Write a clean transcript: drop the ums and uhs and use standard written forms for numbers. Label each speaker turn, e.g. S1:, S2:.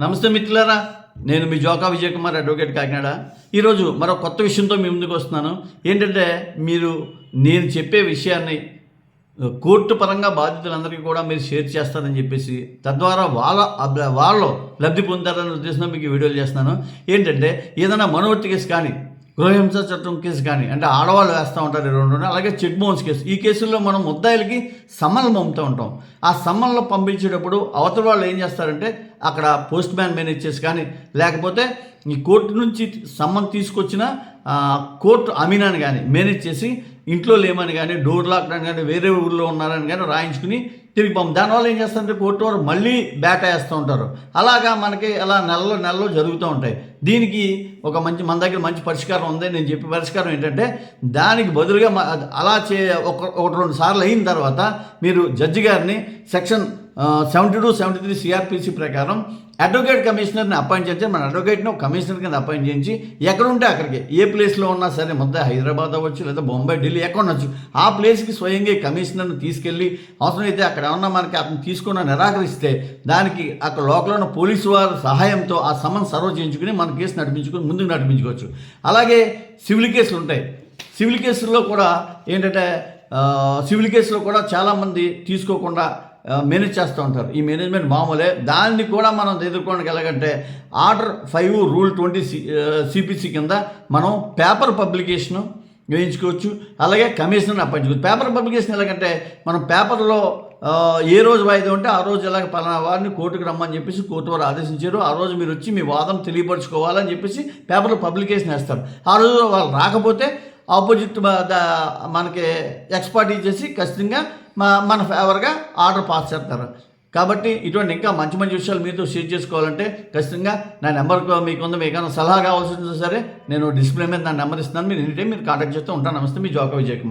S1: నమస్తే మిత్రులారా, నేను మీ జోకా విజయ్ కుమార్, అడ్వకేట్ కాకినాడ. ఈరోజు మరో కొత్త విషయంతో మీ ముందుకు వస్తున్నాను. ఏంటంటే నేను చెప్పే విషయాన్ని కోర్టు పరంగా బాధితులందరికీ కూడా మీరు షేర్ చేస్తారని చెప్పేసి, తద్వారా వాళ్ళు లబ్ధి పొందారనే ఉద్దేశంతో మీకు వీడియోలు చేస్తున్నాను. ఏంటంటే ఏదైనా మనోవర్తి కేసు కానీ, గృహహింస చట్టం కేసు కానీ, అంటే ఆడవాళ్ళు వేస్తూ ఉంటారు ఈ రెండు, అలాగే చెక్ బౌన్స్ కేసు. ఈ కేసుల్లో మనం ముద్దాయిలకి సమ్మన్లు పంపుతూ ఉంటాం. ఆ సమ్మన్లు పంపించేటప్పుడు అవతల వాళ్ళు ఏం చేస్తారంటే అక్కడ పోస్ట్ మ్యాన్ మేనేజ్ చేసి కానీ, లేకపోతే ఈ కోర్టు నుంచి సమ్మన్ తీసుకొచ్చిన కోర్టు అమీనాని కానీ మేనేజ్ చేసి ఇంట్లో లేమని కానీ, డోర్ లాక్ అని కానీ, వేరే ఊళ్ళో ఉన్నారని కానీ రాయించుకుని తిరిగి దానివల్ల ఏం చేస్తారంటే కోర్టు వారు మళ్ళీ బ్యాట వేస్తూ ఉంటారు. అలాగా మనకి అలా నెలలో జరుగుతూ ఉంటాయి. దీనికి మన దగ్గర మంచి పరిష్కారం ఉంది. నేను చెప్పే పరిష్కారం ఏంటంటే, దానికి బదులుగా అలా ఒకటి రెండు సార్లు అయిన తర్వాత మీరు జడ్జి గారిని సెక్షన్ 72, 73 సిఆర్పిసి ప్రకారం అడ్వకేట్ కమిషనర్ని అపాయింట్ చేసి, మన అడ్వకేట్ని ఒక కమిషనర్ కింద అపాయింట్ చేయించి ఎక్కడుంటే అక్కడికి, ఏ ప్లేస్లో ఉన్నా సరే, హైదరాబాద్ అవ్వచ్చు, లేదా బొంబాయి, ఢిల్లీ, ఎక్కడ ఉండొచ్చు, ఆ ప్లేస్కి స్వయంగా కమిషనర్ని తీసుకెళ్ళి అవసరమైతే అక్కడ ఏమన్నా మనకి అతను తీసుకున్న నిరాకరిస్తే దానికి అక్కడ లోకల్ ఉన్న పోలీసు వారి సహాయంతో ఆ సమన్ సర్వ్ చేయించుకుని మన కేసు ముందుకు నడిపించుకోవచ్చు. అలాగే సివిల్ కేసులు ఉంటాయి. సివిల్ కేసుల్లో కూడా ఏంటంటే సివిల్ కేసులో కూడా చాలామంది తీసుకోకుండా మేనేజ్ చేస్తూ ఉంటారు. ఈ మేనేజ్మెంట్ మామూలే. దాన్ని కూడా మనం ఎదుర్కోవడానికి ఎలాగంటే ఆర్డర్ 5 రూల్ 20 సిపిసి కింద మనం పేపర్ పబ్లికేషను వేయించుకోవచ్చు. అలాగే కమిషనర్ని అప్పించుకోవచ్చు. పేపర్ పబ్లికేషన్ ఎలాగంటే మనం పేపర్లో ఏ రోజు వాయిదా ఉంటే ఆ రోజు ఎలాగ పలానా వారిని కోర్టుకు రమ్మని చెప్పేసి కోర్టు వారు ఆదేశించారు, ఆ రోజు మీరు వచ్చి మీ వాదన తెలియపరచుకోవాలని చెప్పేసి పేపర్లో పబ్లికేషన్ వేస్తారు. ఆ రోజు వాళ్ళు రాకపోతే ఆపోజిట్ మనకి ఎక్స్పర్ట్ ఇచ్చేసి ఖచ్చితంగా మన ఫేవర్గా ఆర్డర్ పాస్ చేస్తారు. కాబట్టి ఇటువంటి ఇంకా మంచి విషయాలు మీతో షేర్ చేసుకోవాలంటే ఖచ్చితంగా నా నెంబర్ మీకుంది. మీకు ఏమైనా సలహా కావాల్సి సరే నేను డిస్ప్లే మీద నా నెంబర్ ఇస్తున్నాను. మీరు ఎనీ టైం కాంటాక్ట్ చేస్తూ ఉంటాను. నమస్తే, మీ జోకా విజయ్ కుమార్.